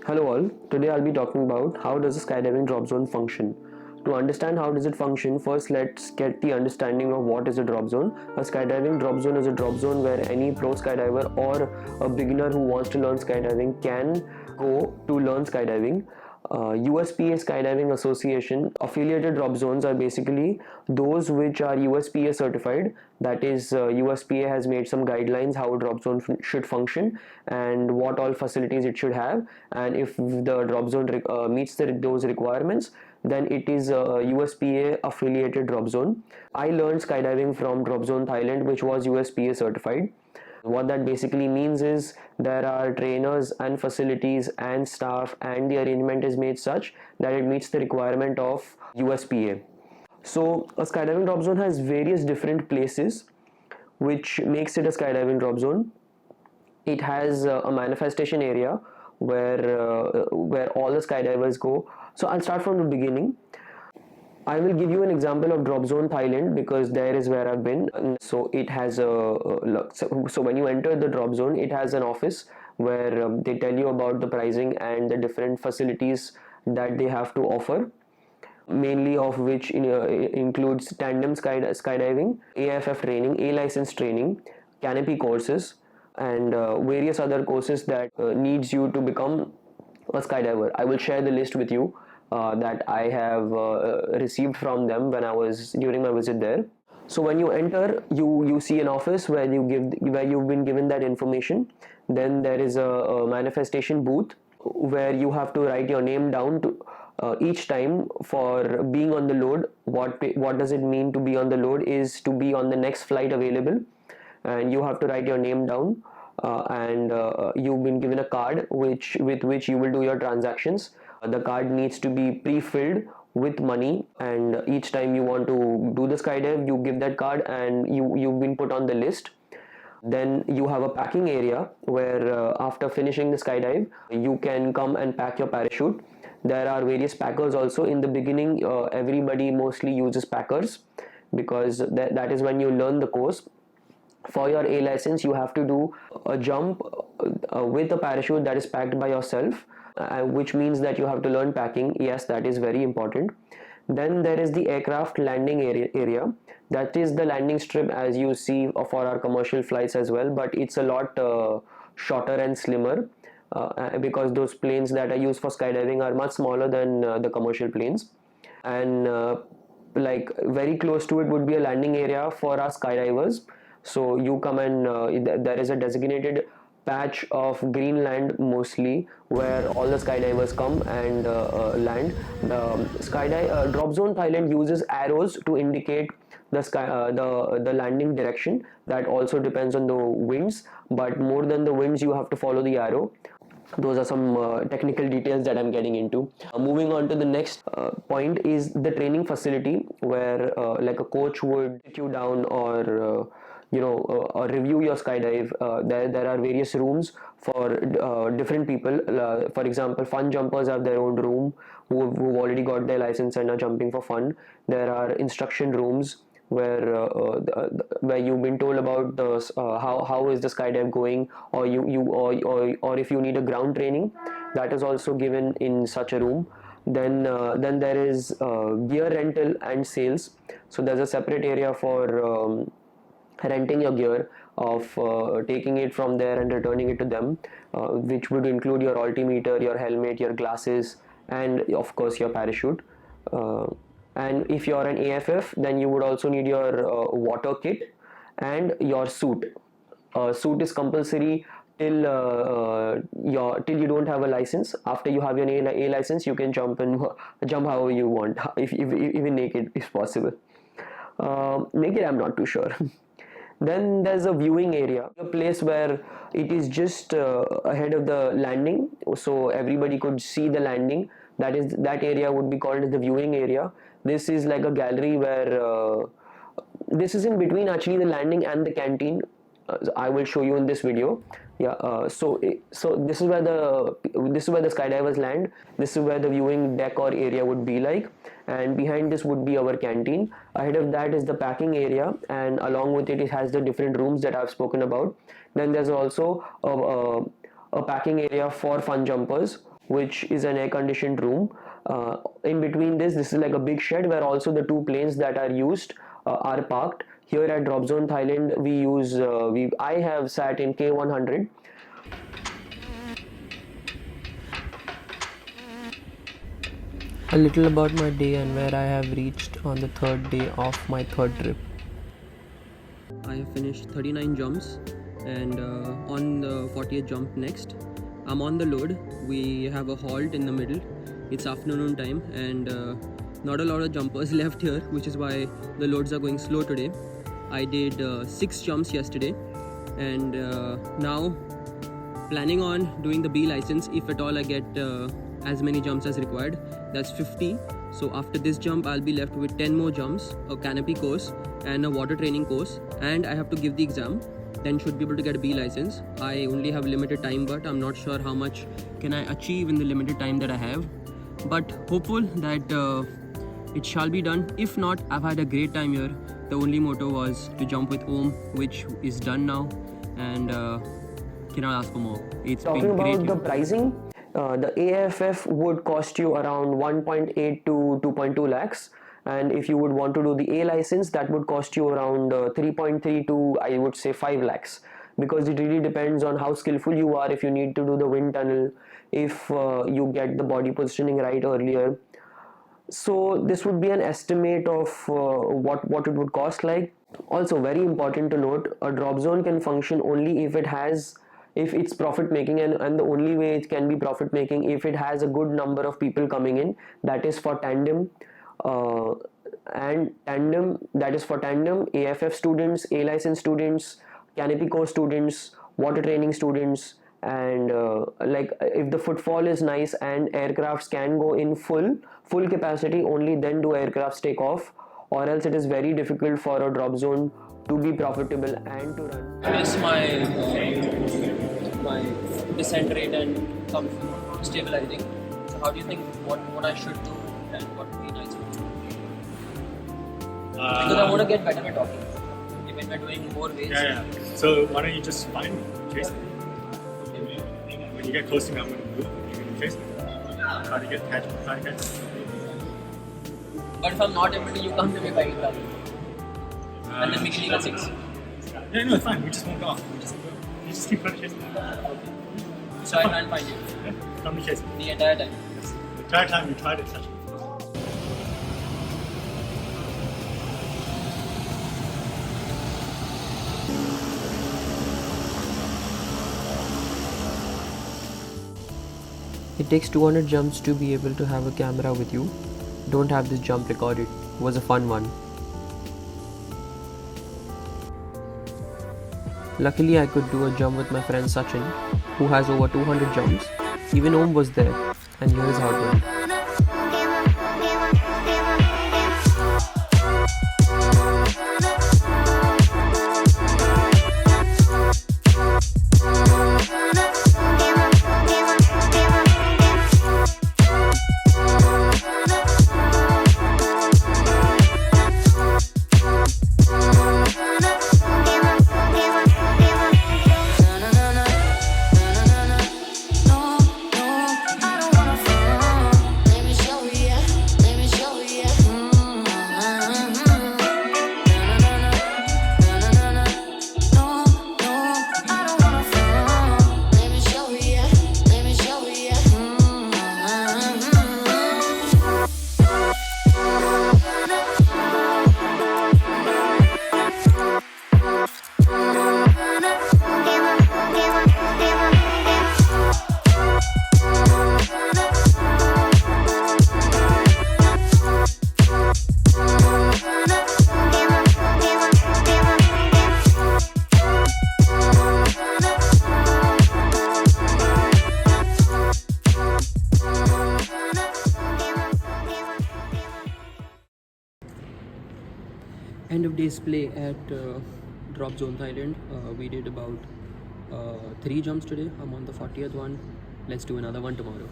Hello all, today I'll be talking about how does a skydiving drop zone function. To understand how does it function, first let's get the understanding of what is a drop zone. A skydiving drop zone is a drop zone where any pro skydiver or a beginner who wants to learn skydiving can go to learn skydiving. USPA Skydiving Association affiliated drop zones are basically those which are USPA certified. That is, USPA has made some guidelines how a drop zone should function and what all facilities it should have. And if the drop zone meets those requirements, then it is a USPA affiliated drop zone. I learned skydiving from Drop Zone Thailand, which was USPA certified. What that basically means is there are trainers and facilities and staff, and the arrangement is made such that it meets the requirement of USPA. So a skydiving drop zone has various different places which makes it a skydiving drop zone. It has a manifestation area where all the skydivers go. So I'll start from the beginning. I will give you an example of Drop Zone Thailand because there is where I've been. So it has so when you enter the drop zone, it has an office where they tell you about the pricing and the different facilities that they have to offer, mainly of which includes tandem skydiving, AFF training, A license training, canopy courses, and various other courses that needs you to become a skydiver. I will share the list with you that I have received from them when I was during my visit there. So when you enter, you see an office where you've been given that information. Then there is a manifestation booth where you have to write your name down to each time for being on the load. What does it mean to be on the load is to be on the next flight available, and you have to write your name down. And you've been given a card with which you will do your transactions. The card needs to be pre-filled with money, and each time you want to do the skydive, you give that card and you've been put on the list. Then you have a packing area where after finishing the skydive, you can come and pack your parachute. There are various packers also. In the beginning, everybody mostly uses packers because that is when you learn the course. For your A license, you have to do a jump with a parachute that is packed by yourself, which means that you have to learn packing. Yes, that is very important. Then there is the aircraft landing area. That is the landing strip as you see for our commercial flights as well, but it's a lot shorter and slimmer because those planes that are used for skydiving are much smaller than the commercial planes. And like very close to it would be a landing area for our skydivers. So you come and there is a designated patch of green land mostly where all the skydivers come and land. The Drop Zone Thailand uses arrows to indicate the landing direction. That also depends on the winds, but more than the winds, you have to follow the arrow. Those are some technical details that I'm getting into. Moving on to the next point is the training facility where like a coach would sit you down or review your skydive. There are various rooms for different people. For example, fun jumpers have their own room who've already got their license and are jumping for fun. There are instruction rooms where you've been told about the how is the skydive going, or or if you need a ground training, that is also given in such a room. Then there is gear rental and sales. So there's a separate area for renting your gear, of taking it from there and returning it to them, which would include your altimeter, your helmet, your glasses, and of course your parachute. And if you're an AFF, then you would also need your water kit and your suit. Suit is compulsory till you don't have a license. After you have your A license, you can jump however you want, if even naked if possible. Naked, I'm not too sure. Then there's a viewing area, a place where it is just ahead of the landing, so everybody could see the landing. That area would be called as the viewing area. This is like a gallery where this is in between actually the landing and the canteen. I will show you in this video. Yeah, so this is where the skydivers land. This is where the viewing deck or area would be like, and behind this would be our canteen. Ahead of that is the packing area, and along with it has the different rooms that I've spoken about. Then there's also a packing area for fun jumpers, which is an air-conditioned room. In between this is like a big shed where also the 2 planes that are used are parked. Here at Dropzone Thailand, I have sat in K100. A little about my day and where I have reached on the 3rd day of my 3rd trip. I have finished 39 jumps and on the 40th jump next. I'm on the load. We have a halt in the middle. It's afternoon time and not a lot of jumpers left here, which is why the loads are going slow today. I did 6 jumps yesterday and now planning on doing the B license if at all I get as many jumps as required. That's 50. So after this jump I'll be left with 10 more jumps, a canopy course and a water training course, and I have to give the exam, then should be able to get a B license. I only have limited time, but I'm not sure how much can I achieve in the limited time that I have, but hopeful that it shall be done. If not, I've had a great time here. The only motto was to jump with Om, which is done now, and cannot ask for more. It's been great. Talking about the pricing, the AFF would cost you around 1.8 to 2.2 lakhs, and if you would want to do the A license, that would cost you around 3.3 to I would say 5 lakhs, because it really depends on how skillful you are, if you need to do the wind tunnel, if you get the body positioning right earlier. So this would be an estimate of what it would cost like. Also very important to note, a drop zone can function only if it's profit making, and the only way it can be profit making if it has a good number of people coming in. That is for tandem AFF students, A license students, canopy course students, water training students, and like if the footfall is nice and aircrafts can go in full capacity, only then do aircrafts take off, or else it is very difficult for a drop zone to be profitable and to run. Yes, my descent rate and stabilizing. So how do you think what I should do and what would be nice to do? Because I want to get better at talking. When we're doing more ways. Yeah. So why don't you just chase me? When you get close to me, I'm going to move. You're going to chase me. Try to catch me. But if I'm not able to, you come to me by guitar. And then we can leave at 6. Yeah, no, it's fine. We just won't go off. You just keep trying to chase me. So I can't find you? Yeah, come to chase me. The entire time? Yes. The entire time you tried to touch me. It takes 200 jumps to be able to have a camera with you. Don't have this jump recorded. It was a fun one. Luckily I could do a jump with my friend Sachin, who has over 200 jumps. Even Om was there, and here is how it went. End of day's play at Dropzone Thailand. We did about 3 jumps today. I'm on the 40th one. Let's do another one tomorrow.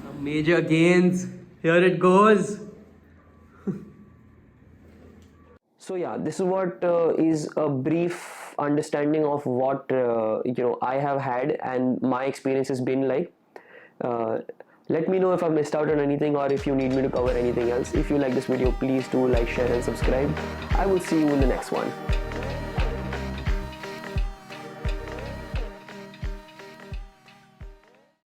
Some major gains. Here it goes. So yeah, this is what is a brief understanding of what I have had and my experience has been like. uh, let me know if I missed out on anything or if you need me to cover anything else. If you like this video, please do like, share and subscribe. I will see you in the next one.